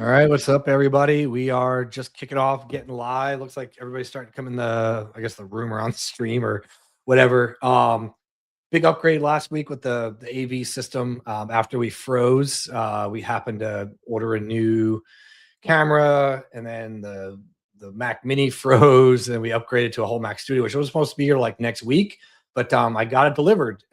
All right, what's up, everybody? We are just kicking off, getting live. Looks like everybody's starting to come in I guess, the room or on the stream or whatever. Big upgrade last week with the AV system. After we froze, we happened to order a new camera, and then the Mac Mini froze, and we upgraded to a whole Mac Studio, which was supposed to be here like next week. But I got it delivered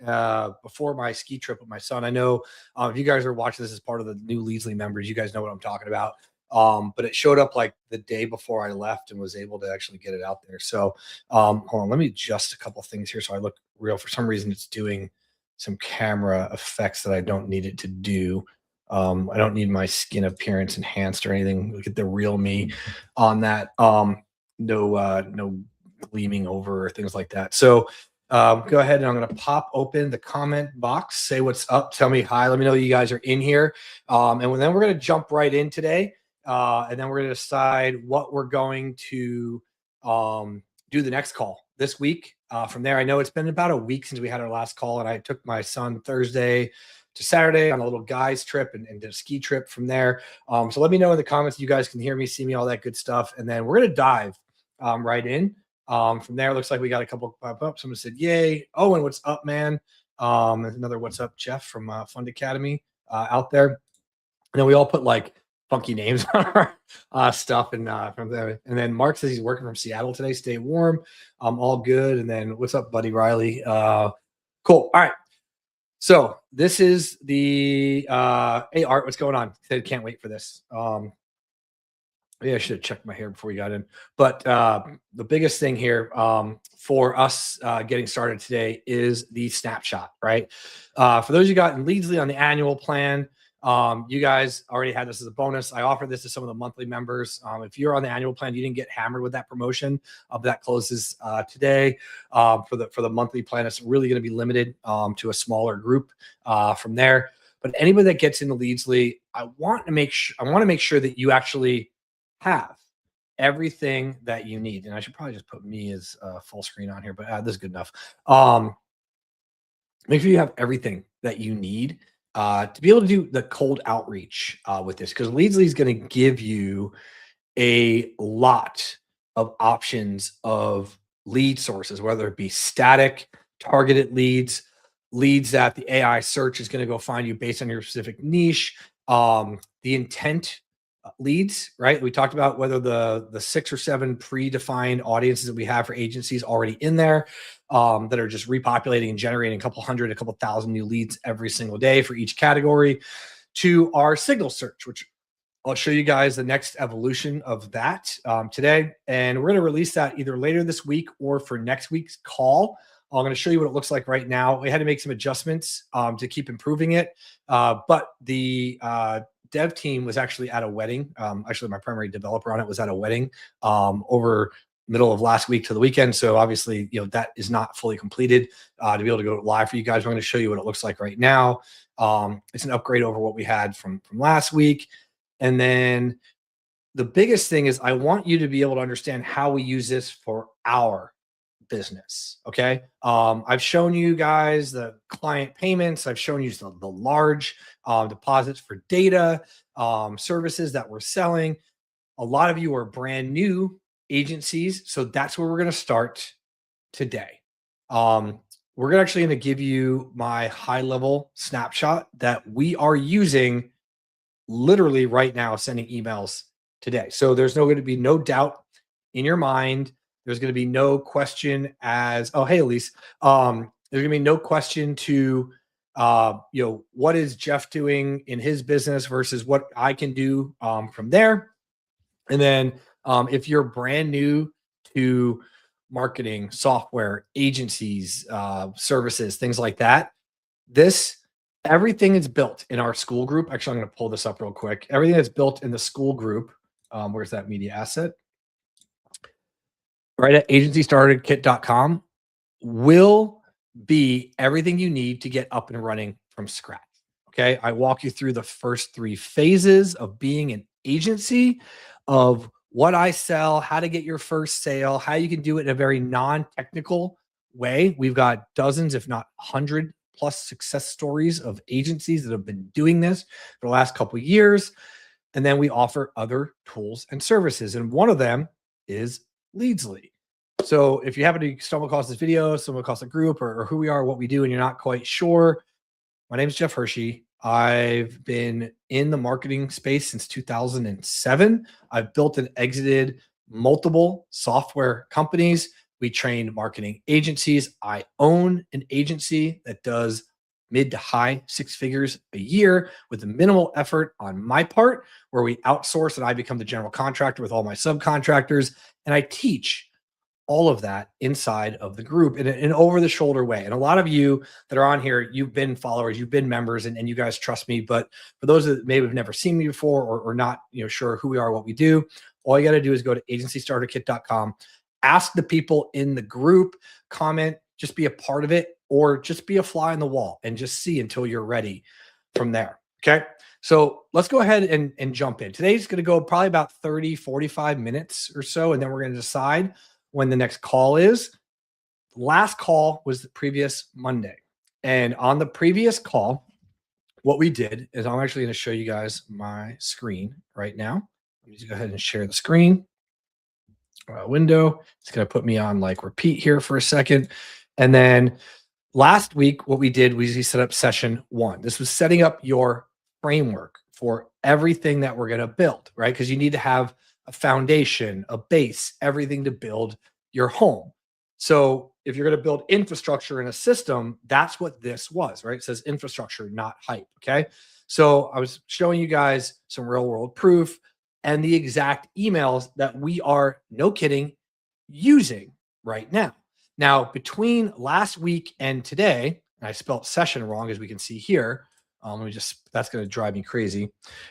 before my ski trip with my son. I know if you guys are watching this as part of the new Leadsley members, you guys know what I'm talking about. But it showed up like the day before I left and was able to actually get it out there. So hold on, let me adjust a couple things here so I look real. For some reason, it's doing some camera effects that I don't need it to do. I don't need my skin appearance enhanced or anything. Look at the real me on that. No gleaming over or things like that. So go ahead, and I'm going to pop open the comment box. Say what's up. Tell me hi. Let me know you guys are in here. And then we're going to jump right in today. And then we're going to decide what we're going to do the next call this week. From there, I know it's been about a week since we had our last call, and I took my son Thursday to Saturday on a little guys trip and did a ski trip from there. So let me know in the comments you guys can hear me, see me, all that good stuff. And then we're going to dive right in. From there, it looks like we got a couple pop up. Someone said, yay. Owen, what's up, man? Another what's up, Jeff from Fund Academy out there. And then we all put like funky names on our stuff. And from there, and then Mark says he's working from Seattle today. Stay warm. All good. And then what's up, buddy Riley? Cool. All right. So this is the hey Art, what's going on? Said can't wait for this. Yeah, I should have checked my hair before we got in. But the biggest thing here for us getting started today is the snapshot, right? For those you got in Leadsley on the annual plan, you guys already had this as a bonus. I offered this to some of the monthly members. If you're on the annual plan, you didn't get hammered with that promotion. That closes today. For the monthly plan, it's really going to be limited to a smaller group from there. But anybody that gets into Leadsley, I want to make sure that you actually have everything that you need. And I should probably just put me as full screen on here, but this is good enough. Make sure you have everything that you need to be able to do the cold outreach with this, because Leadsley is going to give you a lot of options of lead sources, whether it be static, targeted leads that the AI search is going to go find you based on your specific niche, the intent leads, right? We talked about whether the 6 or 7 predefined audiences that we have for agencies already in there that are just repopulating and generating a couple thousand new leads every single day for each category, to our signal search, which I'll show you guys the next evolution of that today. And we're going to release that either later this week or for next week's call. I'm going to show you what it looks like right now. We had to make some adjustments to keep improving it. But the dev team was actually at a wedding. Actually, my primary developer on it was at a wedding over middle of last week to the weekend. So obviously, that is not fully completed to be able to go live for you guys. I'm going to show you what it looks like right now. It's an upgrade over what we had from last week. And then the biggest thing is I want you to be able to understand how we use this for our business. Okay. I've shown you guys the client payments. I've shown you the large deposits for data services that we're selling. A lot of you are brand new agencies. So that's where we're going to start today. We're actually going to give you my high-level snapshot that we are using literally right now, sending emails today. So there's going to be no doubt in your mind. There's going to be no question as, oh, hey, Elise. There's going to be no question to, what is Jeff doing in his business versus what I can do from there. And then if you're brand new to marketing, software, agencies, services, things like that, everything is built in our school group. Actually, I'm going to pull this up real quick. Everything that's built in the school group, where's that media asset? Right at agencystarterkit.com will be everything you need to get up and running from scratch. Okay. I walk you through the first 3 phases of being an agency, of what I sell, how to get your first sale, how you can do it in a very non-technical way. We've got dozens, if not 100 plus success stories of agencies that have been doing this for the last couple of years. And then we offer other tools and services. And one of them is Leadsly. So if you happen to stumble across this video, stumble across the group or who we are, what we do, and you're not quite sure, my name is Jeff Hershey. I've been in the marketing space since 2007. I've built and exited multiple software companies. We train marketing agencies. I own an agency that does mid to high six figures a year with a minimal effort on my part, where we outsource and I become the general contractor with all my subcontractors. And I teach all of that inside of the group in an over the shoulder way. And a lot of you that are on here, you've been followers, you've been members, and you guys trust me. But for those that maybe have never seen me before or not, sure who we are, what we do, all you got to do is go to agencystarterkit.com, ask the people in the group, comment, just be a part of it, or just be a fly on the wall and just see until you're ready from there. Okay. So let's go ahead and jump in. Today's going to go probably about 30, 45 minutes or so. And then we're going to decide when the next call is. Last call was the previous Monday. And on the previous call, what we did is I'm actually going to show you guys my screen right now. Let me just go ahead and share the screen window. It's going to put me on like repeat here for a second. And then last week, what we did was we set up session 1. This was setting up your framework for everything that we're going to build, right? Because you need to have a foundation, a base, everything to build your home. So if you're going to build infrastructure in a system, that's what this was, right? It says infrastructure, not hype. Okay. So I was showing you guys some real world proof and the exact emails that we are, no kidding, using right now. Now, between last week and today, and I spelled session wrong, as we can see here. That's going to drive me crazy.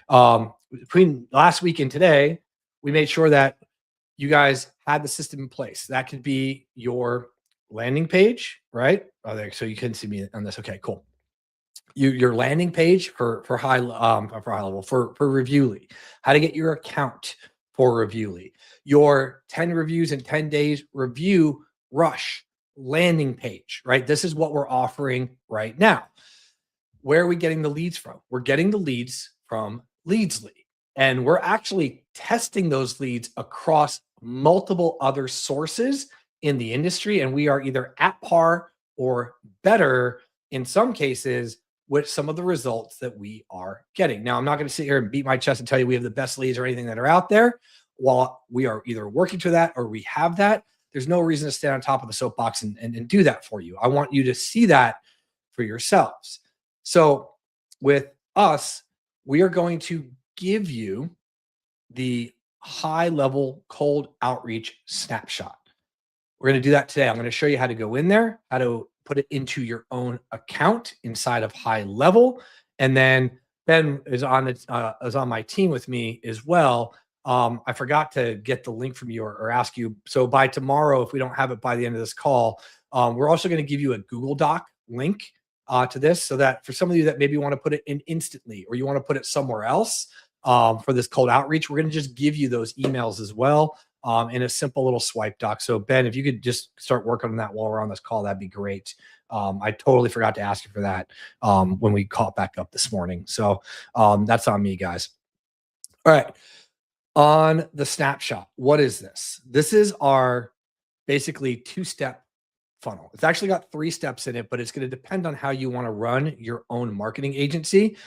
Between last week and today, we made sure that you guys had the system in place. That could be your landing page, right? Oh, there. So you couldn't see me on this. Okay, cool. Your landing page for HighLevel for Reviewly, how to get your account for Reviewly, your 10 reviews in 10 days review rush landing page, right? This is what we're offering right now. Where are we getting the leads from? We're getting the leads from Leadsly. And we're actually testing those leads across multiple other sources in the industry. And we are either at par or better in some cases with some of the results that we are getting. Now, I'm not going to sit here and beat my chest and tell you we have the best leads or anything that are out there. While we are either working to that or we have that, there's no reason to stand on top of the soapbox and do that for you. I want you to see that for yourselves. So with us, we are going to give you the high-level cold outreach snapshot. We're going to do that today. I'm going to show you how to go in there, how to put it into your own account inside of HighLevel. And then Ben is on my team with me as well. I forgot to get the link from you or ask you. So by tomorrow, if we don't have it by the end of this call, we're also going to give you a Google Doc link to this, so that for some of you that maybe want to put it in instantly or you want to put it somewhere else for this cold outreach, we're going to just give you those emails as well in a simple little swipe doc. So Ben, if you could just start working on that while we're on this call, that'd be great. I totally forgot to ask you for that when we caught back up this morning. So that's on me, guys. All right. On the snapshot, what is this? This is our basically 2-step funnel. It's actually got 3 steps in it, but it's going to depend on how you want to run your own marketing agency.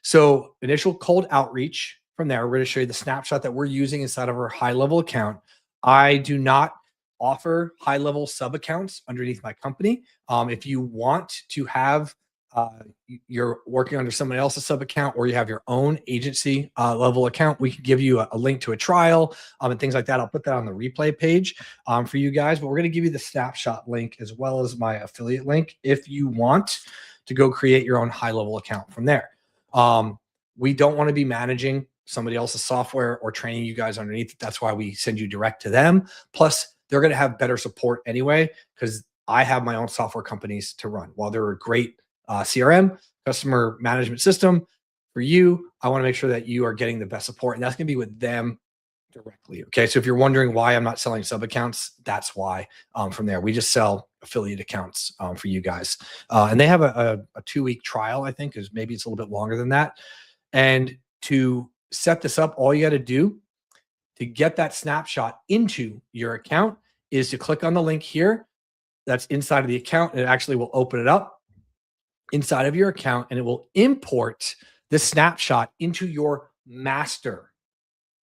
So initial cold outreach. From there, we're going to show you the snapshot that we're using inside of our HighLevel account. I do not offer HighLevel sub accounts underneath my company. If you want to have you're working under somebody else's sub account or you have your own agency level account, we can give you a link to a trial and things like that. I'll put that on the replay page for you guys, but we're going to give you the snapshot link as well as my affiliate link if you want to go create your own HighLevel account from there. We don't want to be managing somebody else's software or training you guys underneath it. That's why we send you direct to them. Plus, they're going to have better support anyway, because I have my own software companies to run. While they're a great CRM, customer management system for you, I want to make sure that you are getting the best support, and that's going to be with them directly. Okay. So if you're wondering why I'm not selling sub accounts, that's why. From there, we just sell affiliate accounts for you guys. And they have a 2-week trial, I think, is maybe it's a little bit longer than that. And to set this up, all you got to do to get that snapshot into your account is to click on the link here that's inside of the account, and it actually will open it up inside of your account, and it will import this snapshot into your master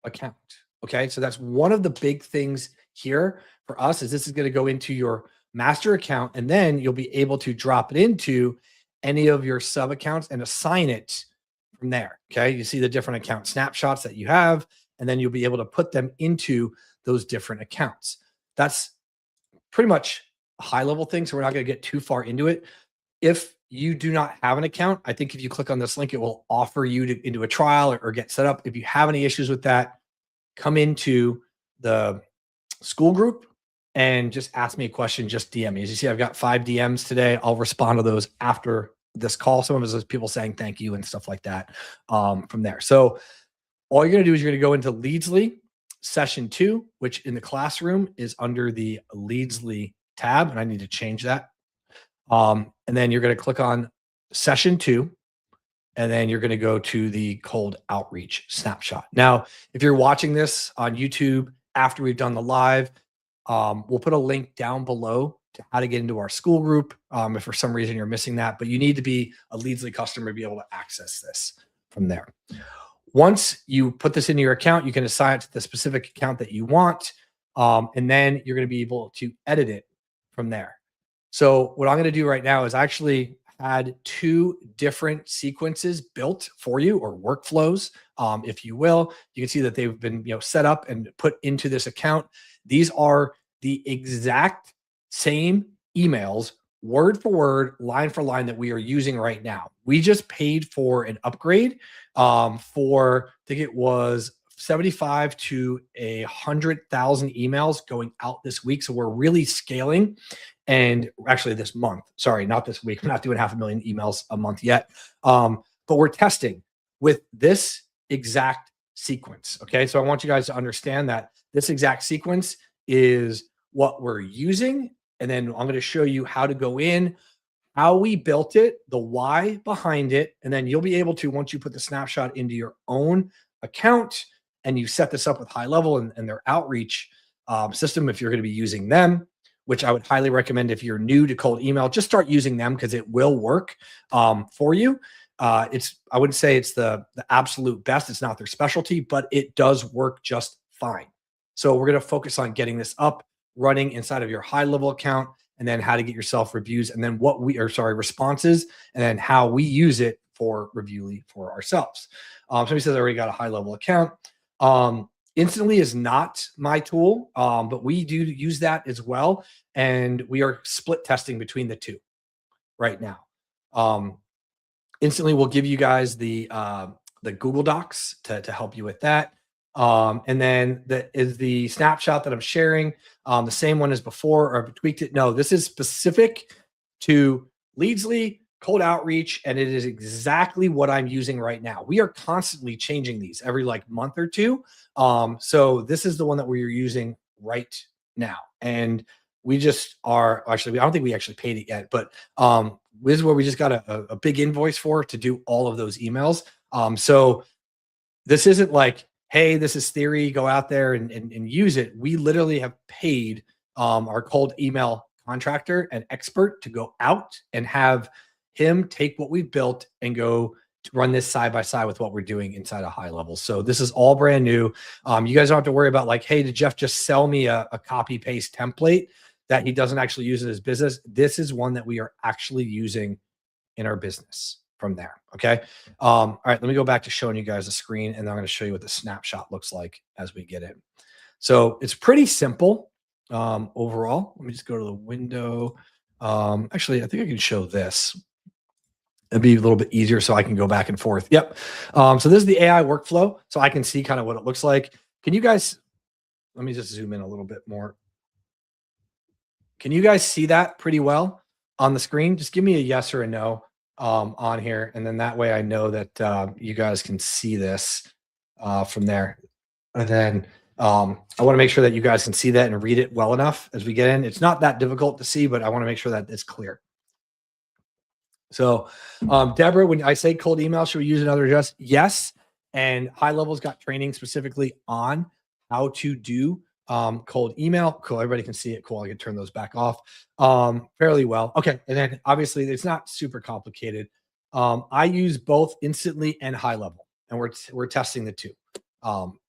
account. Okay, so that's one of the big things here for us is this is going to go into your master account, and then you'll be able to drop it into any of your sub accounts and assign it from there. Okay, you see the different account snapshots that you have, and then you'll be able to put them into those different accounts. That's pretty much a high level thing, so we're not going to get too far into it. If you do not have an account, I think if you click on this link, it will offer you to into a trial or get set up. If you have any issues with that, come into the school group and just ask me a question. Just DM me. As you see, I've got 5 DMs today. I'll respond to those after this call. Some of us is people saying thank you and stuff like that from there. So all you're going to do is you're going to go into Leadsly session 2, which in the classroom is under the Leadsly tab, and I need to change that. And then you're going to click on session 2, and then you're going to go to the cold outreach snapshot. Now, if you're watching this on YouTube after we've done the live, we'll put a link down below to how to get into our school group. If for some reason you're missing that, but you need to be a Leadsly customer to be able to access this from there. Once you put this into your account, you can assign it to the specific account that you want. And then you're going to be able to edit it from there. So what I'm going to do right now is actually had 2 different sequences built for you, or workflows, if you will. You can see that they've been set up and put into this account. These are the exact same emails, word for word, line for line, that we are using right now. We just paid for an upgrade for, I think it was 75 to 100,000 emails going out this week. So we're really scaling. And actually this month, sorry, not this week. I'm not doing 500,000 emails a month yet. But we're testing with this exact sequence. Okay. So I want you guys to understand that this exact sequence is what we're using. And then I'm going to show you how to go in, how we built it, the why behind it. And then you'll be able to, once you put the snapshot into your own account and you set this up with HighLevel and their outreach system, if you're going to be using them, which I would highly recommend if you're new to cold email, just start using them because it will work for you. I wouldn't say it's the absolute best. It's not their specialty, but it does work just fine. So we're going to focus on getting this up, running inside of your HighLevel account, and then how to get yourself reviews, and then responses, and then how we use it for Reviewly for ourselves. Somebody says I already got a HighLevel account. Instantly is not my tool, but we do use that as well. And we are split testing between the 2 right now. Instantly will give you guys the Google Docs to help you with that. And then that is the snapshot that I'm sharing. The same one as before, or I've tweaked it. No, this is specific to Leadsly, cold outreach, and it is exactly what I'm using right now. We are constantly changing these every month or 2. So this is the one that we're using right now. And we just are actually, I don't think we actually paid it yet, but this is where we just got a big invoice for to do all of those emails. So this isn't like, hey, this is theory, go out there and use it. We literally have paid our cold email contractor and expert to go out and have him take what we've built and go to run this side by side with what we're doing inside of HighLevel. So this is all brand new. You guys don't have to worry about hey, did Jeff just sell me a copy paste template that he doesn't actually use in his business? This is one that we are actually using in our business from there. Okay. All right, let me go back to showing you guys the screen, and then I'm going to show you what the snapshot looks like as we get in. So it's pretty simple overall. Let me just go to the window. Actually, I think I can show this. It'd be a little bit easier so I can go back and forth. Yep. So this is the AI workflow. So I can see kind of what it looks like. Can you guys, let me just zoom in a little bit more. Can you guys see that pretty well on the screen? Just give me a yes or a no on here. And then that way I know that you guys can see this from there. And then I want to make sure that you guys can see that and read it well enough as we get in. It's not that difficult to see, but I want to make sure that it's clear. So, Deborah, when I say cold email, should we use another address? Yes. And HighLevel's got training specifically on how to do cold email. Cool. Everybody can see it. Cool. I can turn those back off fairly well. Okay. And then obviously it's not super complicated. I use both Instantly and HighLevel, and we're testing the two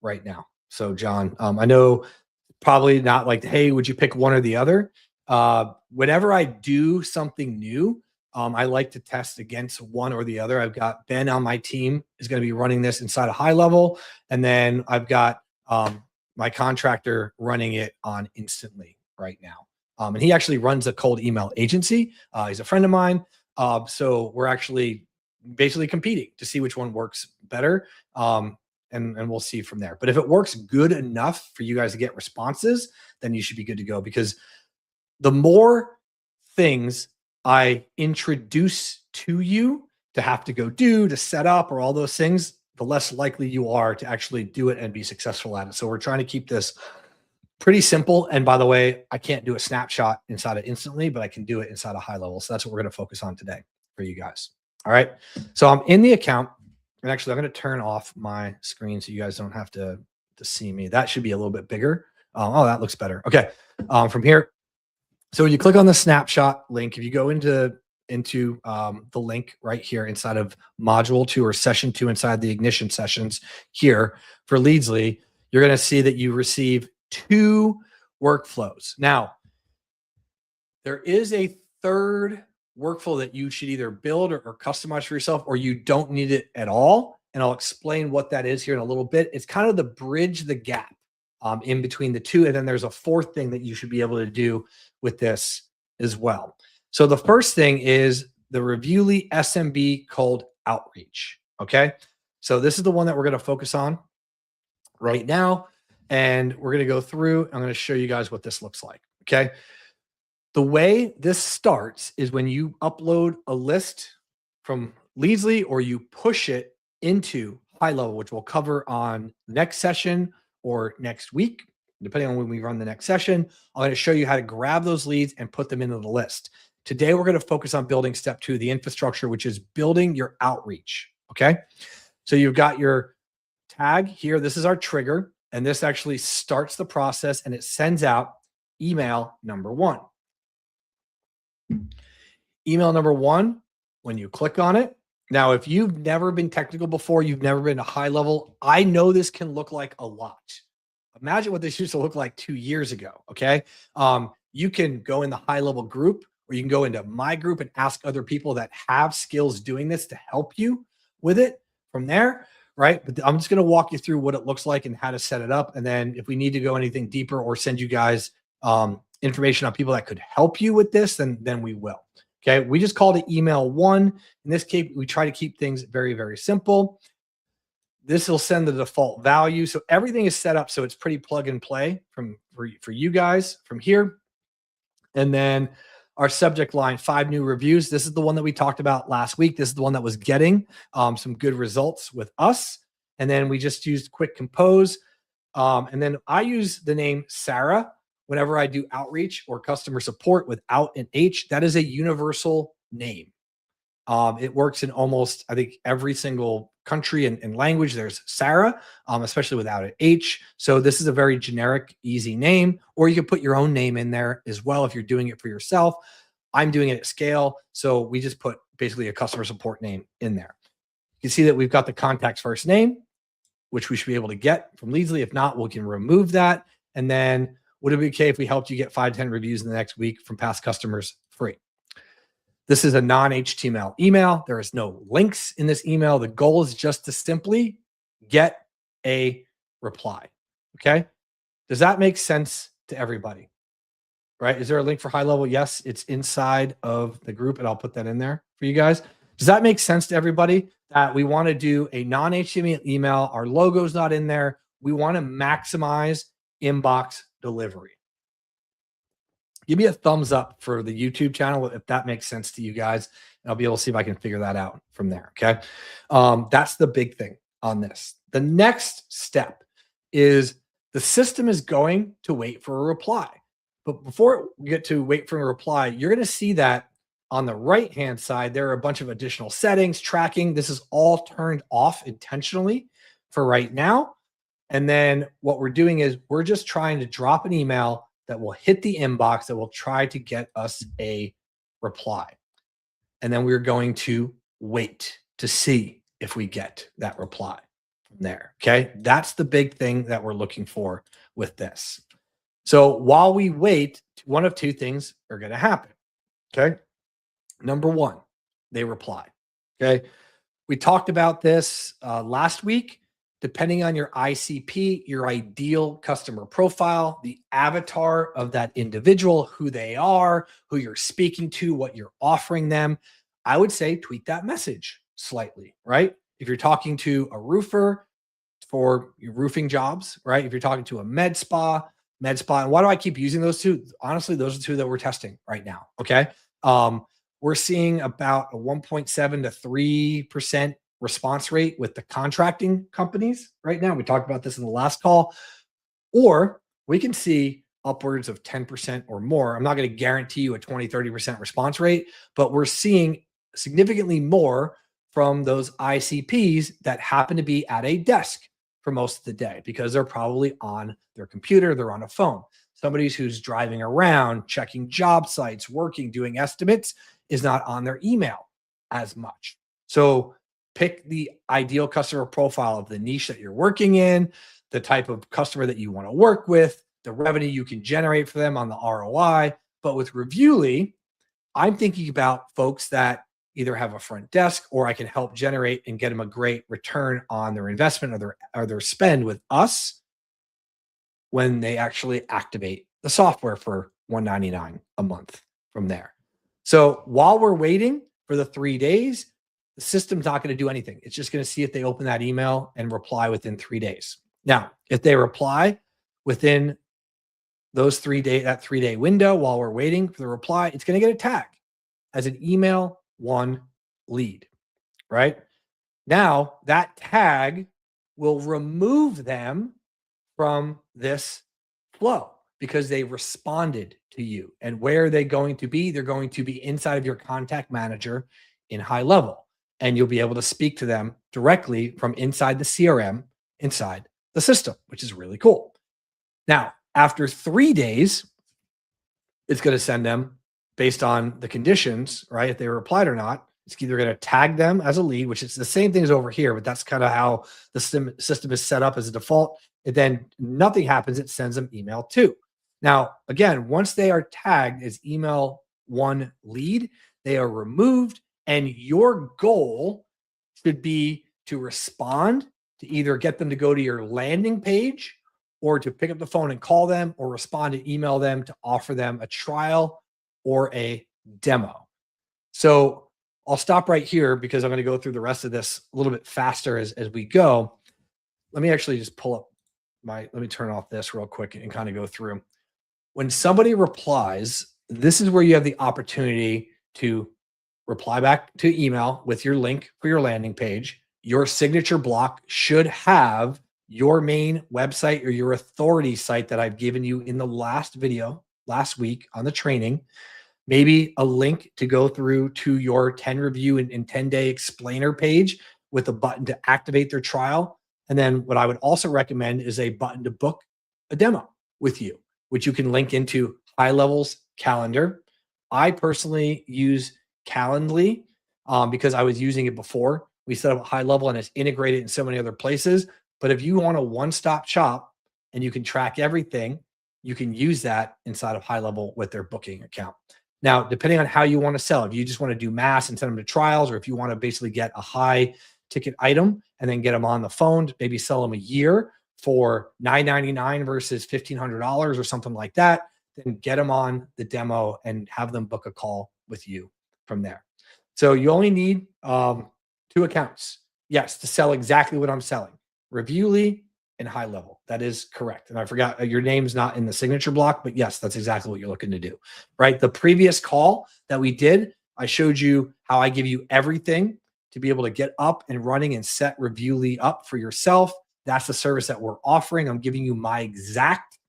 right now. So John, I know probably not like, hey, would you pick one or the other? Whenever I do something new, I like to test against one or the other. I've got Ben on my team is going to be running this inside a HighLevel, and then I've got my contractor running it on Instantly right now. And he actually runs a cold email agency. He's a friend of mine. So we're actually basically competing to see which one works better. And we'll see from there. But if it works good enough for you guys to get responses, then you should be good to go, because the more things I introduce to you to have to go do, to set up, or all those things, the less likely you are to actually do it and be successful at it. So we're trying to keep this pretty simple. And by the way, I can't do a snapshot inside of Instantly, but I can do it inside of HighLevel. So that's what we're going to focus on today for you guys. All right. So I'm in the account, and actually I'm going to turn off my screen so you guys don't have to see me. That should be a little bit bigger. Oh, that looks better. Okay. From here, so when you click on the snapshot link, if you go into the link right here inside of module 2 or session 2 inside the ignition sessions here for Leadsly, you're going to see that you receive 2 workflows. Now, there is a third workflow that you should either build or customize for yourself, or you don't need it at all. And I'll explain what that is here in a little bit. It's kind of the bridge the gap in between the two. And then there's a fourth thing that you should be able to do with this as well. So the first thing is the Reviewly SMB cold outreach. Okay. So this is the one that we're going to focus on right now. And we're going to go through. I'm going to show you guys what this looks like. Okay. The way this starts is when you upload a list from Leadsly, or you push it into HighLevel, which we'll cover on the next session or next week, depending on when we run the next session. I'm going to show you how to grab those leads and put them into the list. Today, we're going to focus on building step 2, the infrastructure, which is building your outreach. Okay. So you've got your tag here. This is our trigger, and this actually starts the process, and it sends out email number 1. Email number 1, when you click on it. Now, if you've never been technical before, you've never been to HighLevel, I know this can look like a lot. Imagine what this used to look like 2 years ago. Okay. You can go in the HighLevel group, or you can go into my group and ask other people that have skills doing this to help you with it from there. Right. But I'm just going to walk you through what it looks like and how to set it up. And then if we need to go anything deeper or send you guys information on people that could help you with this, then we will. Okay. We just called it email 1. In this case, we try to keep things very, very simple. This will send the default value. So everything is set up so it's pretty plug and play for you guys from here. And then our subject line, 5 new reviews. This is the one that we talked about last week. This is the one that was getting some good results with us. And then we just used quick compose. And then I use the name Sarah whenever I do outreach or customer support without an H. That is a universal name. It works in almost, I think, every single country and language. There's Sarah, especially without an H. So this is a very generic, easy name, or you can put your own name in there as well if you're doing it for yourself. I'm doing it at scale. So we just put basically a customer support name in there. You can see that we've got the contact's first name, which we should be able to get from Leadsly. If not, we can remove that. And then would it be okay if we helped you get 5-10 reviews in the next week from past customers free? This is a non-HTML email. There is no links in this email. The goal is just to simply get a reply. Okay. Does that make sense to everybody? Right? Is there a link for HighLevel? Yes, it's inside of the group, and I'll put that in there for you guys. Does that make sense to everybody that we want to do a non-HTML email? Our logo's not in there. We want to maximize inbox delivery. Give me a thumbs up for the YouTube channel if that makes sense to you guys, and I'll be able to see if I can figure that out from there. Okay. That's the big thing on this. The next step is the system is going to wait for a reply. But before we get to wait for a reply, you're going to see that on the right-hand side, there are a bunch of additional settings, tracking. This is all turned off intentionally for right now. And then what we're doing is we're just trying to drop an email that will hit the inbox that will try to get us a reply. And then we're going to wait to see if we get that reply from there. Okay. That's the big thing that we're looking for with this. So while we wait, one of two things are going to happen. Okay. Number one, they reply. Okay. We talked about this last week. Depending on your ICP, your ideal customer profile, the avatar of that individual, who they are, who you're speaking to, what you're offering them, I would say tweak that message slightly, right? If you're talking to a roofer for your roofing jobs, right? If you're talking to a med spa, and why do I keep using those two? Honestly, those are the two that we're testing right now. Okay. We're seeing about a 1.7 to 3% response rate with the contracting companies right now. We talked about this in the last call, or we can see upwards of 10% or more. I'm not going to guarantee you a 20, 30% response rate, but we're seeing significantly more from those ICPs that happen to be at a desk for most of the day because they're probably on their computer, they're on a phone. Somebody who's driving around, checking job sites, working, doing estimates is not on their email as much. So pick the ideal customer profile of the niche that you're working in, the type of customer that you want to work with, the revenue you can generate for them on the ROI. But with Reviewly, I'm thinking about folks that either have a front desk or I can help generate and get them a great return on their investment or their spend with us when they actually activate the software for $199 a month from there. So while we're waiting for the 3 days, the system's not going to do anything. It's just going to see if they open that email and reply within 3 days. Now, if they reply within those 3 day, that 3 day window while we're waiting for the reply, it's going to get a tag as an email one lead, right? Now that tag will remove them from this flow because they responded to you. And where are they going to be? They're going to be inside of your contact manager in HighLevel, and you'll be able to speak to them directly from inside the CRM, inside the system, which is really cool. Now, after 3 days, it's going to send them based on the conditions, right? If they replied or not, it's either going to tag them as a lead, which is the same thing as over here, but that's kind of how the system is set up as a default. And then nothing happens, it sends them email 2. Now, again, once they are tagged as email 1 lead, they are removed, and your goal should be to respond, to either get them to go to your landing page or to pick up the phone and call them, or respond to email them to offer them a trial or a demo. So I'll stop right here because I'm going to go through the rest of this a little bit faster as we go. Let me actually just pull up let me turn off this real quick and kind of go through. When somebody replies, this is where you have the opportunity to reply back to email with your link for your landing page. Your signature block should have your main website or your authority site that I've given you in the last video last week on the training. Maybe a link to go through to your 10 review and 10-day explainer page with a button to activate their trial. And then what I would also recommend is a button to book a demo with you, which you can link into HighLevel's calendar. I personally use Calendly because I was using it before. We set up HighLevel and it's integrated in so many other places. But if you want a one-stop shop and you can track everything, you can use that inside of HighLevel with their booking account. Now, depending on how you want to sell, if you just want to do mass and send them to trials, or if you want to basically get a high ticket item and then get them on the phone, to maybe sell them a year for $999 versus $1,500 or something like that, then get them on the demo and have them book a call with you from there. So you only need 2 accounts. Yes, to sell exactly what I'm selling. Reviewly and HighLevel. That is correct. And I forgot your name's not in the signature block, but yes, that's exactly what you're looking to do, right? The previous call that we did, I showed you how I give you everything to be able to get up and running and set Reviewly up for yourself. That's the service that we're offering. I'm giving you my exact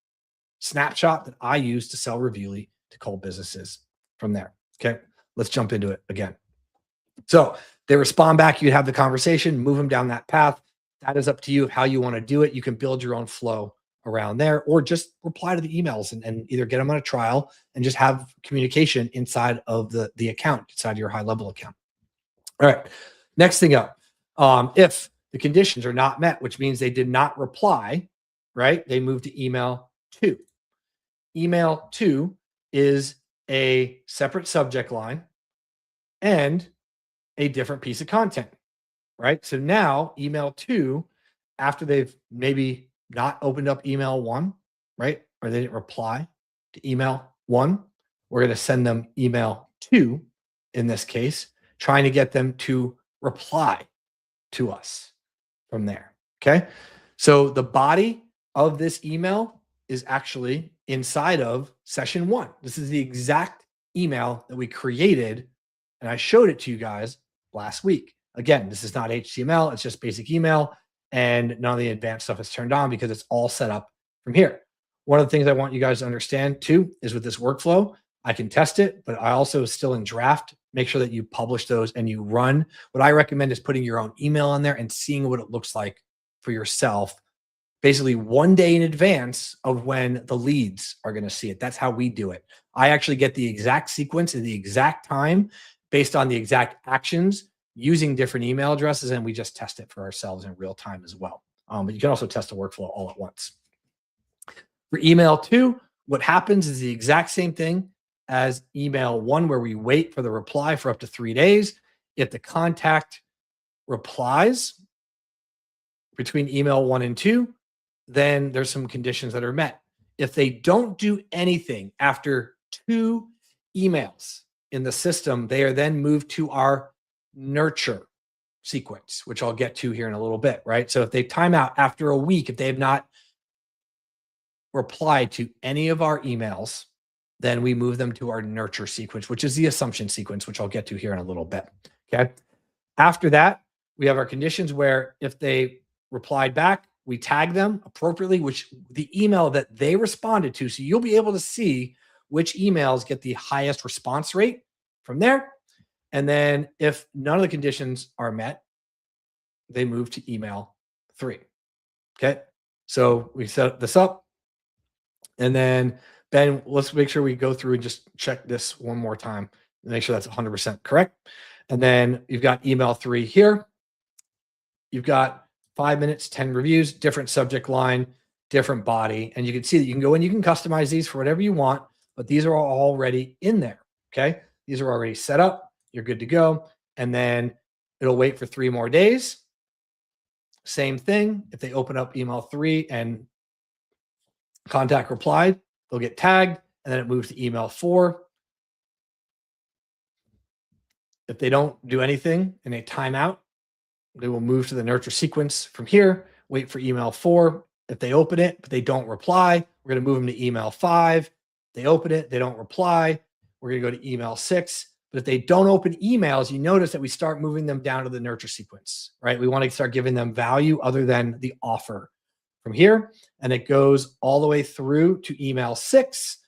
snapshot that I use to sell Reviewly to cold businesses from there. Okay, let's jump into it again. So they respond back, you have the conversation, move them down that path. that is up to you of how you want to do it. You can build your own flow around there, or just reply to the emails and either get them on a trial and just have communication inside of the account, inside your HighLevel account. All right. Next thing up, if the conditions are not met, which means they did not reply, right? They move to email 2. Email 2 is a separate subject line and a different piece of content, right? So now email 2, after they've maybe not opened up email 1, right? Or they didn't reply to email 1, we're going to send them email 2 in this case, trying to get them to reply to us from there. Okay. So the body of this email is actually inside of session 1. This is the exact email that we created, and I showed it to you guys last week. Again, this is not HTML, it's just basic email, and none of the advanced stuff is turned on because it's all set up from here. One of the things I want you guys to understand too is with this workflow, I can test it, but I also still in draft. Make sure that you publish those and you run. What I recommend is putting your own email on there and seeing what it looks like for yourself, basically one day in advance of when the leads are going to see it. That's how we do it. I actually get the exact sequence at the exact time based on the exact actions using different email addresses, and we just test it for ourselves in real time as well. But you can also test the workflow all at once. For email 2, what happens is the exact same thing as email 1, where we wait for the reply for up to 3 days. If the contact replies between email 1 and 2, then there's some conditions that are met. If they don't do anything after 2 emails in the system, they are then moved to our nurture sequence, which I'll get to here in a little bit, right? So if they time out after a week, if they have not replied to any of our emails, then we move them to our nurture sequence, which is the assumption sequence, which I'll get to here in a little bit. Okay. After that, we have our conditions where if they replied back, we tag them appropriately, which the email that they responded to. So you'll be able to see which emails get the highest response rate from there. And then if none of the conditions are met, they move to email 3. Okay. So we set this up. And then, Ben, let's make sure we go through and just check this one more time and make sure that's 100% correct. And then you've got email 3 here. You've got 5 minutes, 10 reviews, different subject line, different body. And you can see that you can go in, you can customize these for whatever you want, but these are already in there. Okay. These are already set up. You're good to go. And then it'll wait for 3 more days. Same thing. If they open up email 3 and contact replied, they'll get tagged, and then it moves to email 4. If they don't do anything and they time out, they will move to the nurture sequence from here, wait for email 4. If they open it, but they don't reply, we're going to move them to email 5. They open it, they don't reply, we're going to go to email 6. But if they don't open emails, you notice that we start moving them down to the nurture sequence, right? We want to start giving them value other than the offer from here. And it goes all the way through to email 6.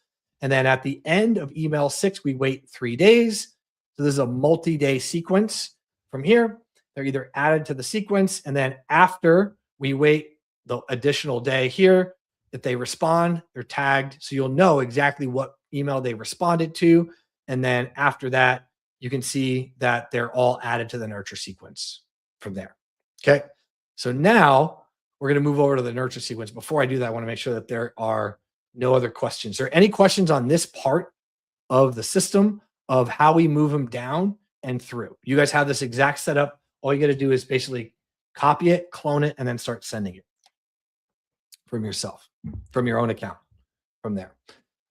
And then at the end of email 6, we wait 3 days. So this is a multi-day sequence from here. They're either added to the sequence, and then after we wait the additional day here, if they respond, they're tagged. So you'll know exactly what email they responded to. And then after that, you can see that they're all added to the nurture sequence from there. Okay. So now we're going to move over to the nurture sequence. Before I do that, I want to make sure that there are no other questions. Are there any questions on this part of the system of how we move them down and through? You guys have this exact setup. All you got to do is basically copy it, clone it, and then start sending it from yourself, from your own account from there.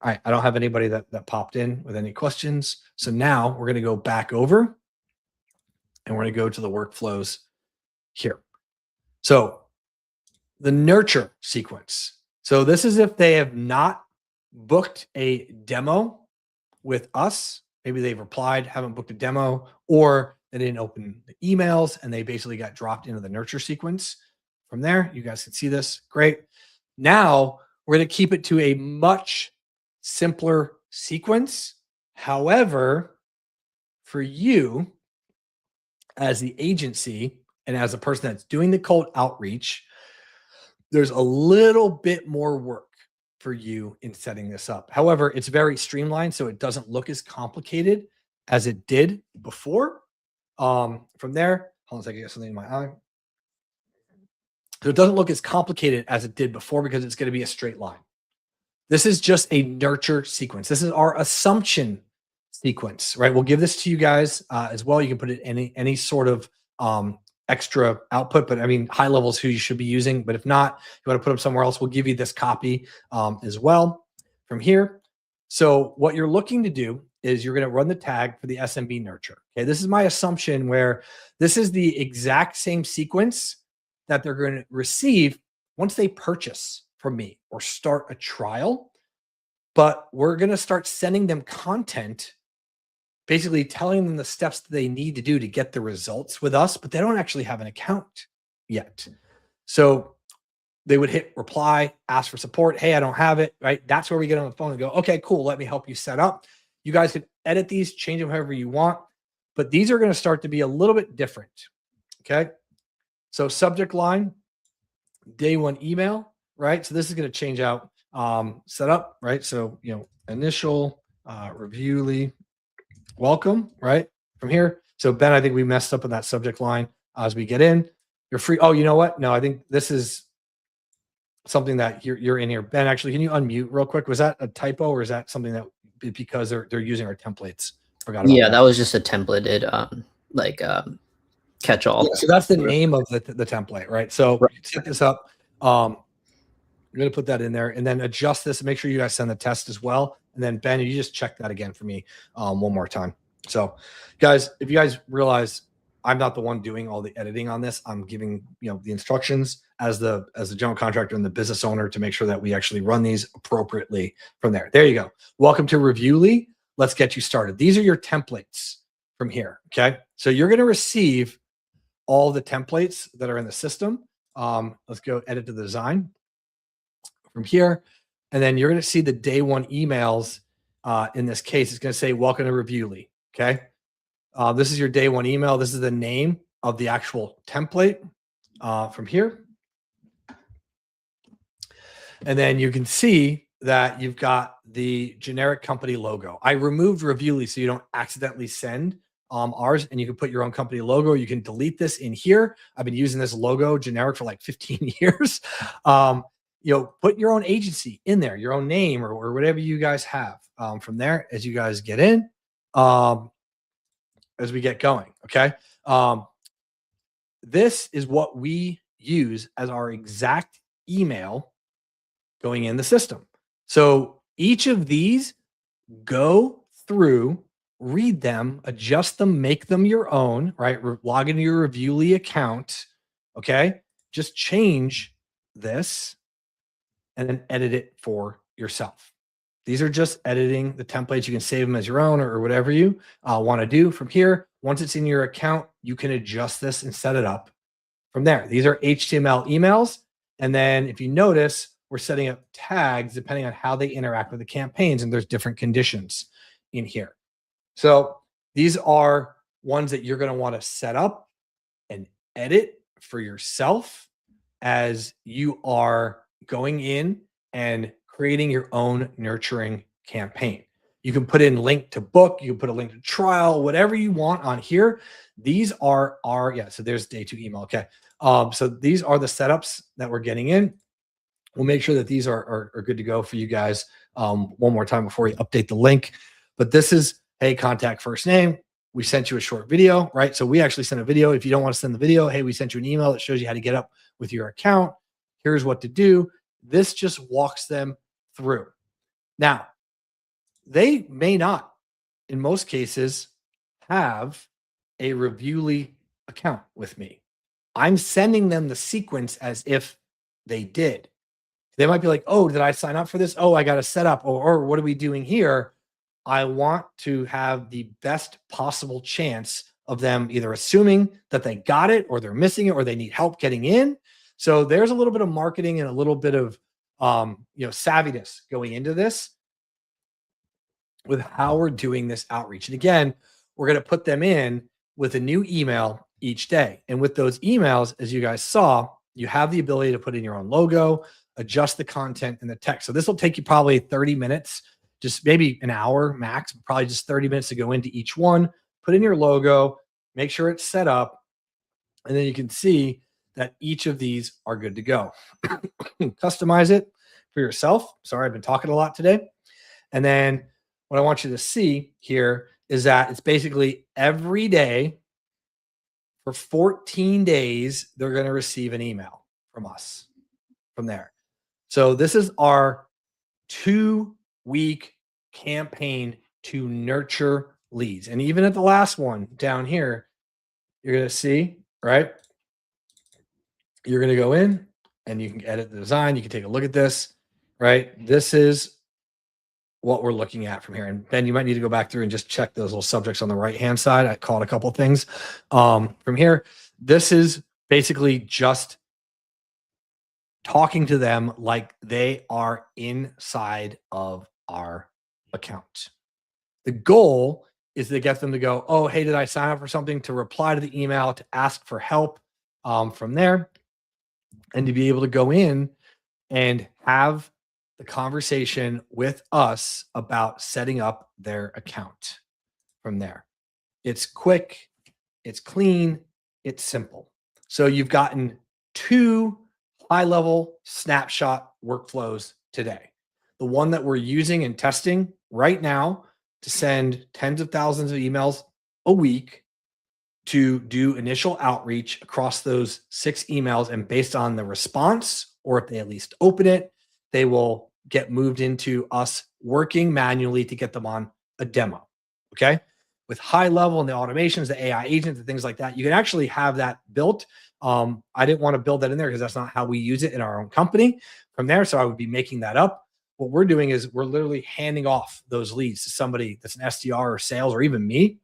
All right, I don't have anybody that popped in with any questions. So now we're going to go back over and we're going to go to the workflows here. So the nurture sequence. So this is if they have not booked a demo with us. Maybe they've replied, haven't booked a demo, or they didn't open the emails and they basically got dropped into the nurture sequence from there. You guys can see this. Great. Now we're going to keep it to a much simpler sequence. However, for you as the agency, And as a person that's doing the cold outreach, there's a little bit more work for you in setting this up. However, it's very streamlined, so it doesn't look as complicated as it did before. From there, hold on a second, I get something in my eye. So it doesn't look as complicated as it did before because it's going to be a straight line. This is just a nurture sequence. This is our assumption sequence, right? We'll give this to you guys as well. You can put it in any sort of extra output, but I mean, HighLevel is who you should be using. But if not, you want to put them somewhere else, we'll give you this copy as well from here. So what you're looking to do is you're going to run the tag for the SMB nurture. Okay, this is my assumption where this is the exact same sequence that they're going to receive once they purchase from me or start a trial. But we're going to start sending them content, basically telling them the steps that they need to do to get the results with us, but they don't actually have an account yet. So they would hit reply, ask for support. Hey, I don't have it, right? That's where we get on the phone and go, okay, cool. Let me help you set up. You guys can edit these, change them however you want, but these are going to start to be a little bit different. Okay. So subject line, day one email, right? So this is going to change out setup, right? So, initial review lead, welcome, right? From here. So Ben, I think we messed up on that subject line as we get in. You're free. Oh, you know what? No, I think this is something that you're in here. Ben, actually, can you unmute real quick? Was that a typo or is that something that because they're using our templates? Forgot about that was just a templated catch-all. Yeah, so that's the name of the template, right? So set this up. I'm going to put that in there and then adjust this and make sure you guys send the test as well. And then Ben, you just check that again for me one more time. So guys, if you guys realize I'm not the one doing all the editing on this, I'm giving, the instructions as the general contractor and the business owner to make sure that we actually run these appropriately from there. There you go. Welcome to Reviewly. Let's get you started. These are your templates from here. Okay. So you're going to receive all the templates that are in the system. Let's go edit the design from here. And then you're going to see the day one emails. In this case, it's going to say, welcome to Reviewly. Okay. This is your day one email. This is the name of the actual template from here. And then you can see that you've got the generic company logo. I removed Reviewly so you don't accidentally send ours, and you can put your own company logo. You can delete this in here. I've been using this logo generic for like 15 years. Put your own agency in there, your own name or whatever you guys have from there as you guys get in, as we get going. Okay. This is what we use as our exact email going in the system. So each of these, go through, read them, adjust them, make them your own, right? Log into your Reviewly account. Okay. Just change this and then edit it for yourself. These are just editing the templates. You can save them as your own or whatever you want to do from here. Once it's in your account, you can adjust this and set it up from there. These are HTML emails. And then if you notice, we're setting up tags depending on how they interact with the campaigns. And there's different conditions in here. So these are ones that you're going to want to set up and edit for yourself as you are going in and creating your own nurturing campaign. You can put in link to book, you can put a link to trial, whatever you want on here. These are so there's day two email. Okay. So these are the setups that we're getting in. We'll make sure that these are good to go for you guys one more time before we update the link. But this is, hey, contact first name. We sent you a short video, right? So we actually sent a video. If you don't want to send the video, hey, we sent you an email that shows you how to get up with your account. Here's what to do. This just walks them through. Now, they may not, in most cases, have a Reviewly account with me. I'm sending them the sequence as if they did. They might be like, oh, did I sign up for this? Oh, I got to set up. Or what are we doing here? I want to have the best possible chance of them either assuming that they got it or they're missing it or they need help getting in. So there's a little bit of marketing and a little bit of savviness going into this with how we're doing this outreach. And again, we're going to put them in with a new email each day. And with those emails, as you guys saw, you have the ability to put in your own logo, adjust the content and the text. So this will take you probably 30 minutes, just maybe an hour max, probably just 30 minutes to go into each one, put in your logo, make sure it's set up, and then you can see that each of these are good to go. Customize it for yourself. Sorry, I've been talking a lot today. And then what I want you to see here is that it's basically every day for 14 days, they're going to receive an email from us from there. So this is our 2-week campaign to nurture leads. And even at the last one down here, you're going to see, right? You're going to go in and you can edit the design. You can take a look at this, right? This is what we're looking at from here. And Ben, you might need to go back through and just check those little subjects on the right-hand side. I caught a couple of things from here. This is basically just talking to them like they are inside of our account. The goal is to get them to go, oh, hey, did I sign up for something? To reply to the email, to ask for help from there, and to be able to go in and have the conversation with us about setting up their account from there. It's quick, it's clean, it's simple. So you've gotten 2 high-level snapshot workflows today. The one that we're using and testing right now to send tens of thousands of emails a week to do initial outreach across those 6 emails. And based on the response, or if they at least open it, they will get moved into us working manually to get them on a demo. Okay. With HighLevel and the automations, the AI agents and things like that, you can actually have that built. I didn't want to build that in there because that's not how we use it in our own company from there. So I would be making that up. What we're doing is we're literally handing off those leads to somebody that's an SDR or sales or even me.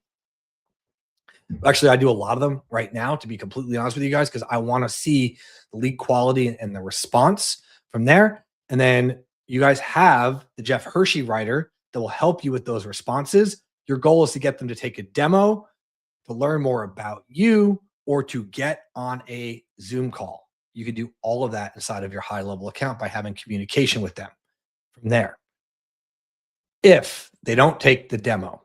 Actually, I do a lot of them right now, to be completely honest with you guys, because I want to see the lead quality and the response from there. And then you guys have the Jeff Hershey writer that will help you with those responses. Your goal is to get them to take a demo, to learn more about you, or to get on a Zoom call. You can do all of that inside of your HighLevel account by having communication with them from there. If they don't take the demo,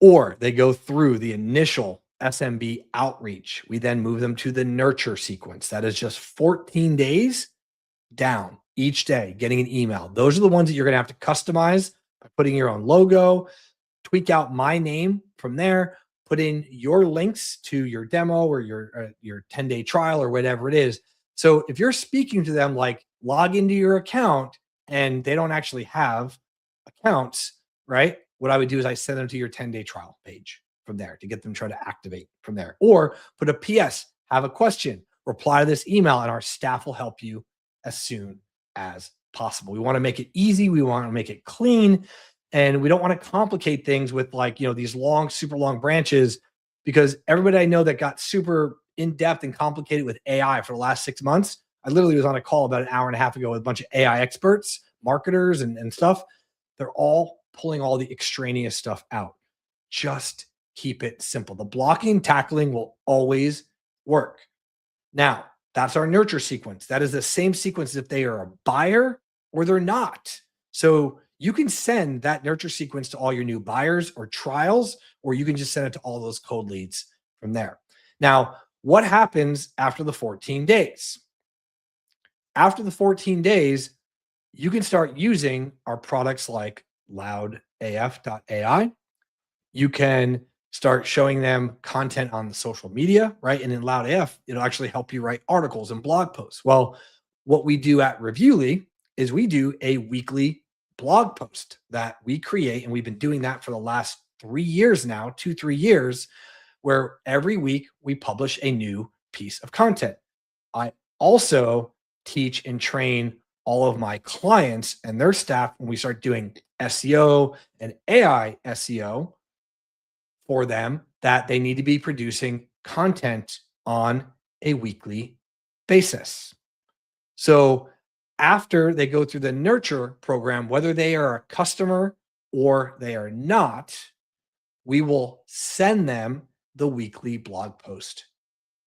or they go through the initial SMB outreach, we then move them to the nurture sequence. That is just 14 days down each day, getting an email. Those are the ones that you're going to have to customize by putting your own logo, tweak out my name from there, put in your links to your demo or your 10-day trial or whatever it is. So if you're speaking to them, like log into your account and they don't actually have accounts, right? What I would do is I send them to your 10-day trial page from there to get them to try to activate from there, or put a PS, have a question, reply to this email, and our staff will help you as soon as possible. We want to make it easy. We want to make it clean. And we don't want to complicate things with, like, these long, super long branches, because everybody I know that got super in depth and complicated with AI for the last 6 months, I literally was on a call about an hour and a half ago with a bunch of AI experts, marketers and stuff. They're all pulling all the extraneous stuff out. Just keep it simple. The blocking, tackling will always work. Now, that's our nurture sequence. That is the same sequence as if they are a buyer or they're not. So you can send that nurture sequence to all your new buyers or trials, or you can just send it to all those cold leads from there. Now, what happens after the 14 days? After the 14 days, you can start using our products like loudaf.ai. You can start showing them content on the social media, right? And in LoudAF, it'll actually help you write articles and blog posts. Well, what we do at Reviewly is we do a weekly blog post that we create. And we've been doing that for the last 3 years now, 2-3 years, where every week we publish a new piece of content. I also teach and train all of my clients and their staff when we start doing SEO and AI SEO for them, that they need to be producing content on a weekly basis. So after they go through the nurture program, whether they are a customer or they are not, we will send them the weekly blog post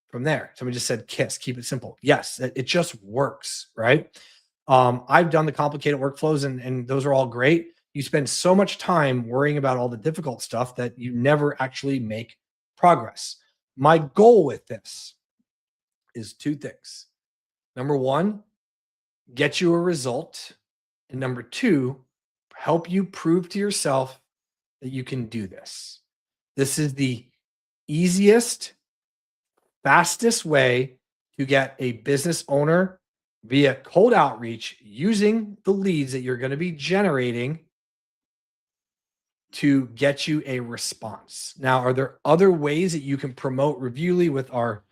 from there. Somebody just said KISS, keep it simple. Yes, it just works, right? I've done the complicated workflows and those are all great. You spend so much time worrying about all the difficult stuff that you never actually make progress. My goal with this is two things. Number one, get you a result. And number two, help you prove to yourself that you can do this. This is the easiest, fastest way to get a business owner via cold outreach using the leads that you're going to be generating to get you a response. Now, are there other ways that you can promote Reviewly with our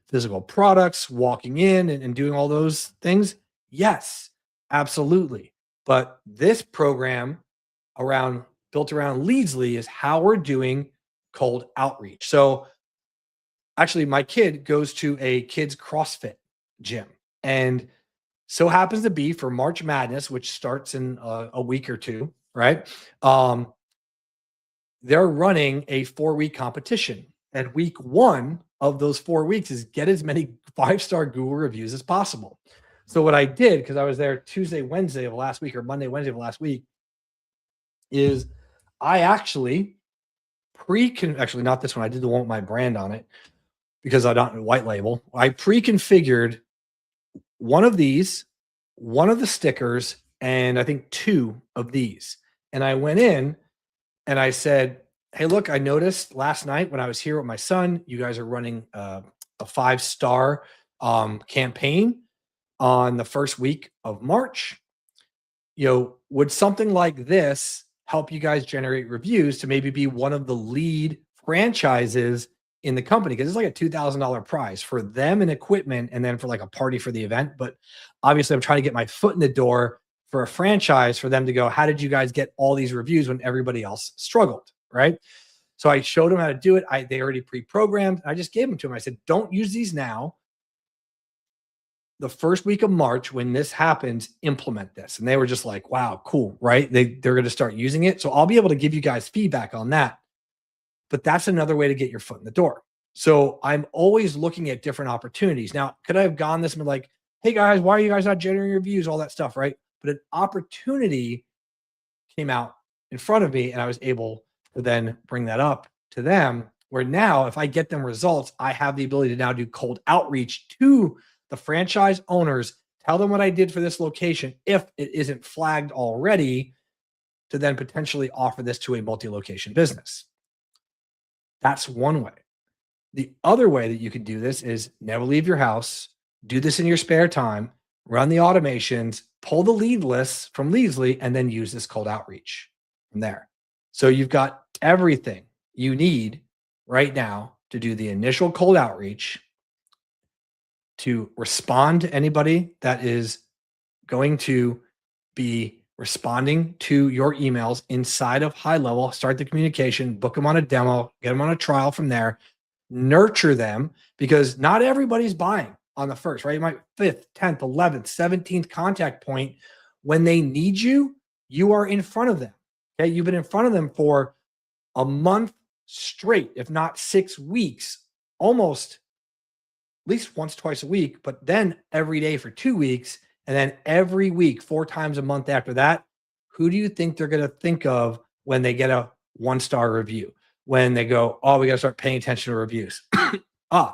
physical products, walking in and doing all those things? Yes, absolutely. But this program built around Leadsly is how we're doing cold outreach. So actually, my kid goes to a kids CrossFit gym, and so happens to be for March Madness, which starts in a week or two, right? They're running a 4-week competition. And week one of those 4 weeks is get as many 5-star Google reviews as possible. So what I did, because I was there Tuesday, Wednesday of last week, or Monday, Wednesday of last week, is I actually actually not this one. I did the one with my brand on it because I don't white label. I pre-configured one of these, one of the stickers, and I think 2 of these. And I went in and I said, hey, look, I noticed last night when I was here with my son, you guys are running a 5-star campaign on the first week of March. Would something like this help you guys generate reviews to maybe be one of the lead franchises in the company? Because it's like a $2,000 prize for them and equipment, and then for like a party for the event. But obviously, I'm trying to get my foot in the door for a franchise for them to go, how did you guys get all these reviews when everybody else struggled, right? So I showed them how to do it. They already pre-programmed. I just gave them to them. I said, don't use these now. The first week of March, when this happens, implement this. And they were just like, wow, cool, right? They're going to start using it. So I'll be able to give you guys feedback on that. But that's another way to get your foot in the door. So I'm always looking at different opportunities. Now, could I have gone this and been like, hey guys, why are you guys not generating reviews? All that stuff, right? But an opportunity came out in front of me and I was able to then bring that up to them, where now if I get them results, I have the ability to now do cold outreach to the franchise owners, tell them what I did for this location, if it isn't flagged already, to then potentially offer this to a multi-location business. That's one way. The other way that you could do this is never leave your house, do this in your spare time, run the automations, pull the lead lists from Leadsly, and then use this cold outreach from there. So you've got everything you need right now to do the initial cold outreach, to respond to anybody that is going to be responding to your emails inside of HighLevel, start the communication, book them on a demo, get them on a trial from there, nurture them, because not everybody's buying on the first, right? You might 5th, 10th, 11th, 17th contact point. When they need you, you are in front of them. Okay. You've been in front of them for a month straight, if not 6 weeks, almost at least once, twice a week, but then every day for 2 weeks. And then every week, 4 times a month after that. Who do you think they're going to think of when they get a 1-star review? When they go, oh, we got to start paying attention to reviews.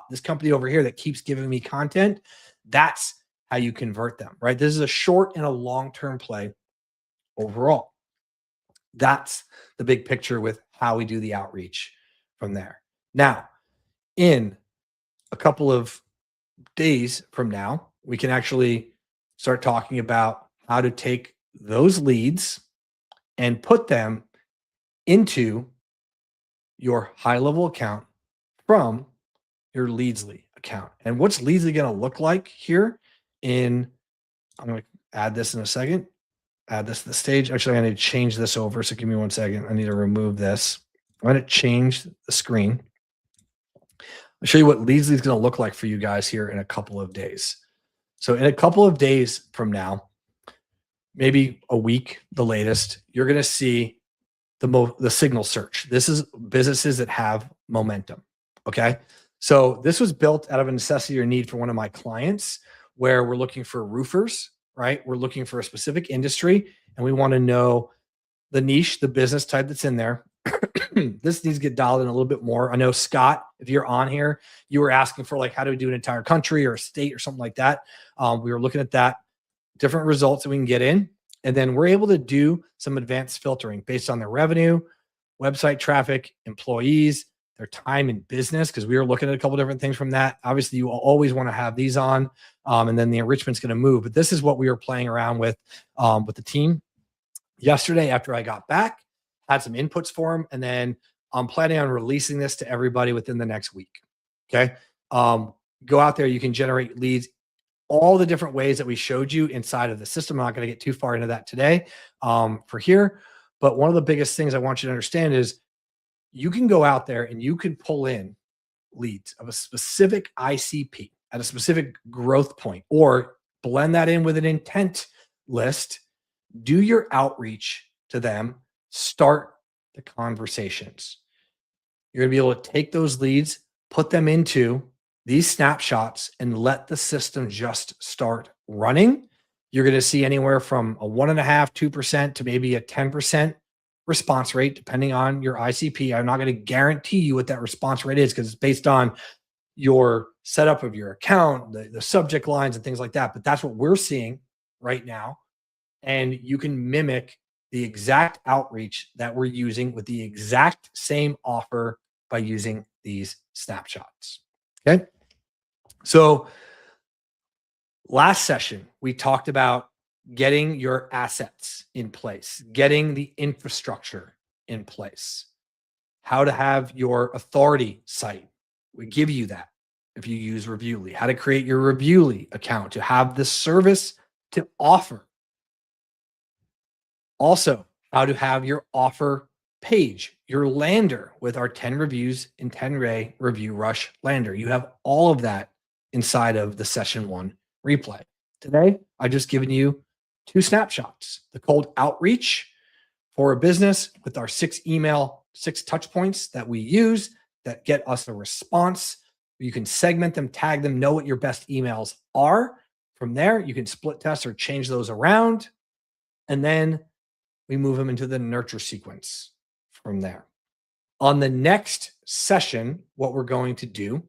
This company over here that keeps giving me content. That's how you convert them, right? This is a short and a long-term play overall. That's the big picture with how we do the outreach from there. Now, in a couple of days from now, we can actually start talking about how to take those leads and put them into your HighLevel account from your Leadsly account. And what's Leadsly going to look like here I'm going to add this in a second, add this to the stage. Actually, I need to change this over. So give me 1 second. I need to remove this. I'm going to change the screen. I'll show you what Leadsly is going to look like for you guys here in a couple of days. So in a couple of days from now, maybe a week, the latest, you're going to see the signal search. This is businesses that have momentum. Okay. So this was built out of a necessity or need for one of my clients where we're looking for roofers, right? We're looking for a specific industry and we want to know the niche, the business type that's in there. This needs to get dialed in a little bit more. I know, Scott, if you're on here, you were asking for like how do we do an entire country or a state or something like that. We were looking at that, different results that we can get in. And then we're able to do some advanced filtering based on their revenue, website traffic, employees, their time in business, because we were looking at a couple different things from that. Obviously, you always want to have these on, and then the enrichment's going to move. But this is what we were playing around with the team yesterday after I got back, had some inputs for them, and then I'm planning on releasing this to everybody within the next week. Okay. Go out there, you can generate leads all the different ways that we showed you inside of the system. I'm not going to get too far into that today for here. But one of the biggest things I want you to understand is you can go out there and you can pull in leads of a specific ICP at a specific growth point, or blend that in with an intent list, do your outreach to them, start the conversations. You're going to be able to take those leads, put them into these snapshots, and let the system just start running. You're going to see anywhere from a 1.5%, 2% to maybe a 10% response rate, depending on your ICP. I'm not going to guarantee you what that response rate is because it's based on your setup of your account, the subject lines and things like that. But that's what we're seeing right now. And you can mimic the exact outreach that we're using with the exact same offer by using these snapshots. Okay. So last session, we talked about getting your assets in place, getting the infrastructure in place, how to have your authority site. We give you that if you use Reviewly, how to create your Reviewly account to have the service to offer. Also, how to have your offer page, your lander with our 10 reviews in 10-ray review rush lander. You have all of that inside of the session 1 replay. Today, I've just given you 2 snapshots, the cold outreach for a business with our 6 touch points that we use that get us a response. You can segment them, tag them, know what your best emails are. From there, you can split test or change those around. And then we move them into the nurture sequence from there. On the next session, what we're going to do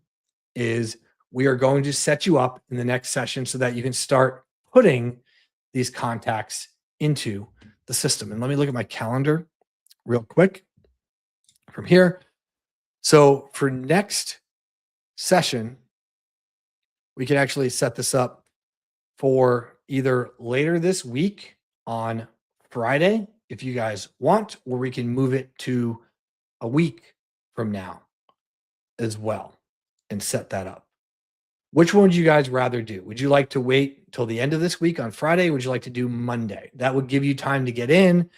is we are going to set you up in the next session so that you can start putting these contacts into the system. And let me look at my calendar real quick from here. So for next session, we can actually set this up for either later this week on Friday, if you guys want, or we can move it to a week from now as well and set that up. Which one would you guys rather do? Would you like to wait till the end of this week on Friday? Would you like to do Monday? That would give you time to get in,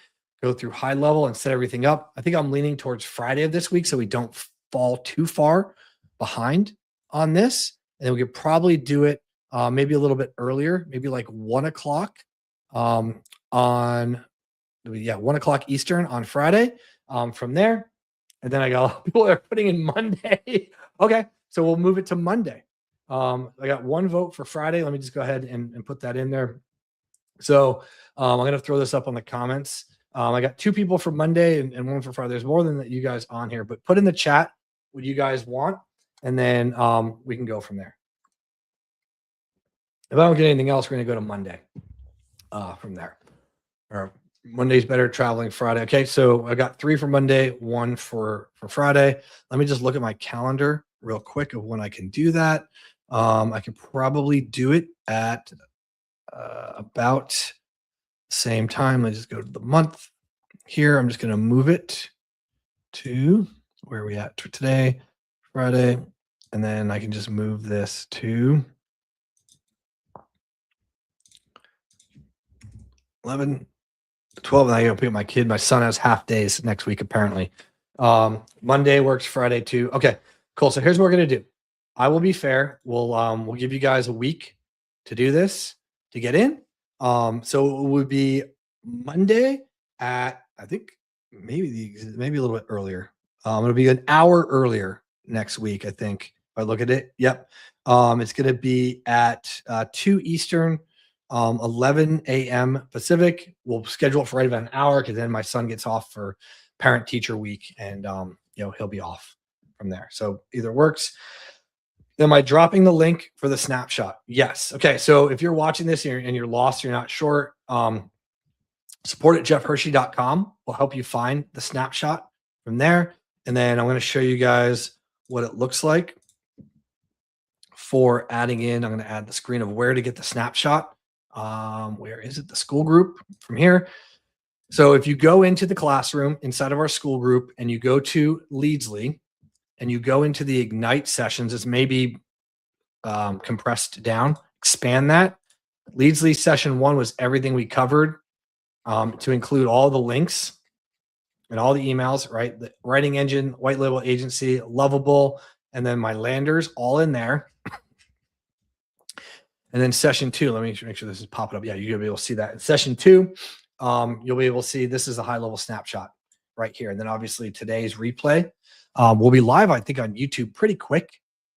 go through HighLevel and set everything up. I think I'm leaning towards Friday of this week so we don't fall too far behind on this. And then we could probably do it maybe a little bit earlier, maybe like 1 o'clock on 1 o'clock Eastern on Friday from there. And then I got a lot of people that are putting in Monday. Okay, so we'll move it to Monday. I got 1 vote for Friday. Let me just go ahead and put that in there. So I'm going to throw this up on the comments. I got 2 people for Monday and 1 for Friday. There's more than that you guys on here, but put in the chat what you guys want, and then we can go from there. If I don't get anything else, we're going to go to Monday from there. Or Monday's better, traveling Friday. Okay, so I got 3 for Monday, 1 for Friday. Let me just look at my calendar real quick of when I can do that. I can probably do it at about the same time. Let's just go to the month here. I'm just going to move it to where are we at today, Friday, and then I can just move this to 11, 12, and I gotta pick up my kid. My son has half days next week, apparently. Monday works, Friday too. Okay, cool. So here's what we're gonna do. I will be fair. We'll give you guys a week to do this, to get in. So it would be Monday at, I think maybe a little bit earlier. It'll be an hour earlier next week, I think. If I look at it, yep. It's going to be at 2 Eastern, 11 a.m. Pacific. We'll schedule it for right about an hour because then my son gets off for parent teacher week and he'll be off from there. So either works. Am I dropping the link for the snapshot? Yes. Okay. So if you're watching this and you're lost, you're not sure, support at jeffhershey.com will help you find the snapshot from there. And then I'm going to show you guys what it looks like for adding in. I'm going to add the screen of where to get the snapshot. Where is it? The school group from here. So if you go into the classroom inside of our school group and you go to Leadsly and you go into the Ignite sessions, it's maybe compressed down, expand that. Leadsly session 1 was everything we covered, to include all the links and all the emails, right? The writing engine, white label agency, Lovable, and then my landers all in there. And then session 2, let me make sure this is popping up. Yeah, you'll be able to see that. In session 2, you'll be able to see this is a high level snapshot right here. And then obviously today's replay will be live, I think, on YouTube pretty quick.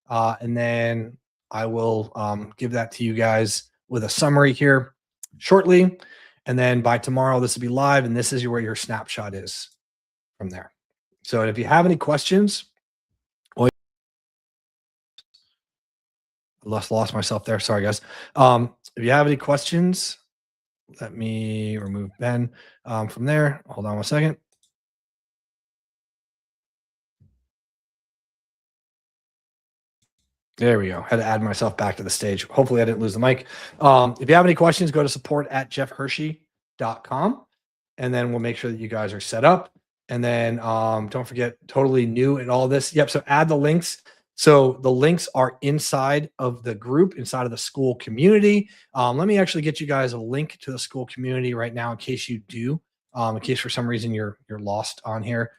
And then I will give that to you guys with a summary here shortly. And then by tomorrow, this will be live. And this is where your snapshot is from there. So if you have any questions, well, I lost myself there. Sorry, guys. If you have any questions, let me remove Ben from there. Hold on 1 second. There we go. Had to add myself back to the stage. Hopefully I didn't lose the mic. If you have any questions, go to support at jeffhershey.com and then we'll make sure that you guys are set up. And then don't forget, totally new at all this. Yep. So add the links. So the links are inside of the group, inside of the school community. Let me actually get you guys a link to the school community right now in case you do, in case for some reason you're lost on here.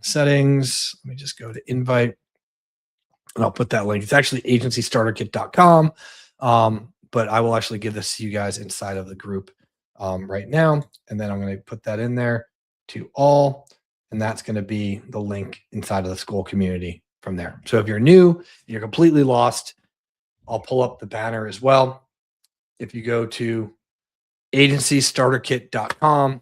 Settings. Let me just go to invite. And I'll put that link. It's actually agencystarterkit.com. But I will actually give this to you guys inside of the group right now. And then I'm going to put that in there to all. And that's going to be the link inside of the school community from there. So if you're new, you're completely lost, I'll pull up the banner as well. If you go to agencystarterkit.com,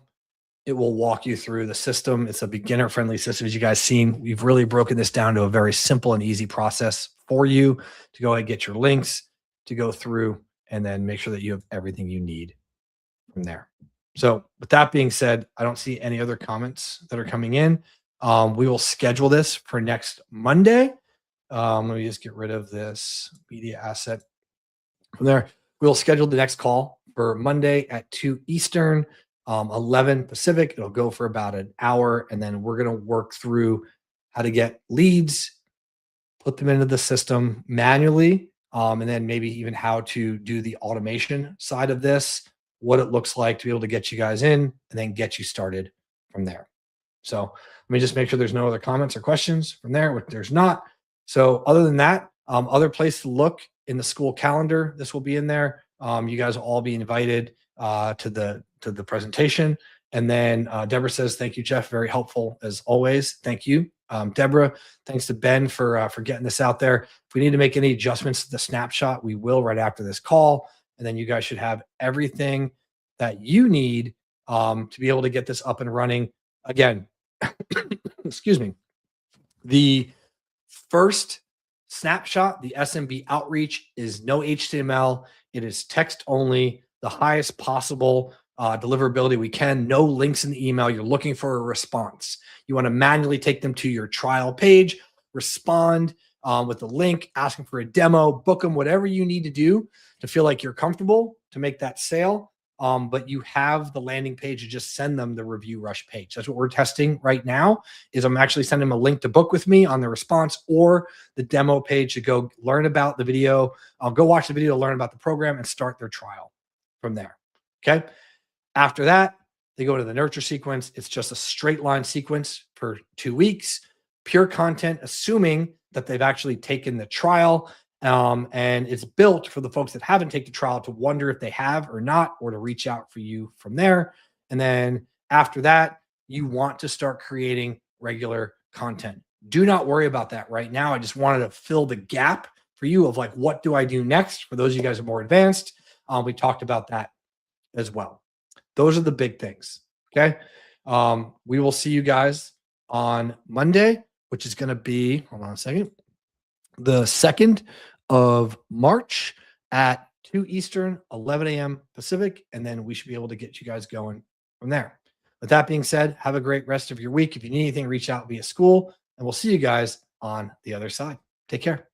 it will walk you through the system. It's a beginner-friendly system. As you guys seen, we've really broken this down to a very simple and easy process for you to go ahead and get your links, to go through, and then make sure that you have everything you need from there. So with that being said, I don't see any other comments that are coming in. We will schedule this for next Monday. Let me just get rid of this media asset from there. We'll schedule the next call for Monday at 2 Eastern. 11 Pacific. It'll go for about an hour, and then we're going to work through how to get leads, put them into the system manually, and then maybe even how to do the automation side of this, what it looks like to be able to get you guys in, and then get you started from there. So let me just make sure there's no other comments or questions from there, which there's not. So other than that, other place to look in the school calendar, this will be in there. You guys will all be invited to the presentation. And then Deborah says, thank you, Jeff. Very helpful as always. Thank you. Deborah, thanks to Ben for getting this out there. If we need to make any adjustments to the snapshot, we will right after this call. And then you guys should have everything that you need to be able to get this up and running. Again, excuse me. The first snapshot, the SMB outreach, is no HTML. It is text only, the highest possible deliverability we can. No links in the email. You're looking for a response. You want to manually take them to your trial page, respond with a link, asking for a demo, book them, whatever you need to do to feel like you're comfortable to make that sale. But you have the landing page to just send them the review rush page. That's what we're testing right now. Is I'm actually sending them a link to book with me on the response or the demo page to go learn about the video. Go watch the video, learn about the program, and start their trial from there. Okay. After that, they go to the nurture sequence. It's just a straight line sequence for 2 weeks, pure content, assuming that they've actually taken the trial. And it's built for the folks that haven't taken the trial to wonder if they have or not, or to reach out for you from there. And then after that, you want to start creating regular content. Do not worry about that right now. I just wanted to fill the gap for you of like, what do I do next? For those of you guys who are more advanced, we talked about that as well. Those are the big things. Okay. We will see you guys on Monday, which is going to be, hold on a second, the 2nd of March at 2 Eastern, 11 a.m. Pacific. And then we should be able to get you guys going from there. With that being said, have a great rest of your week. If you need anything, reach out via school, and we'll see you guys on the other side. Take care.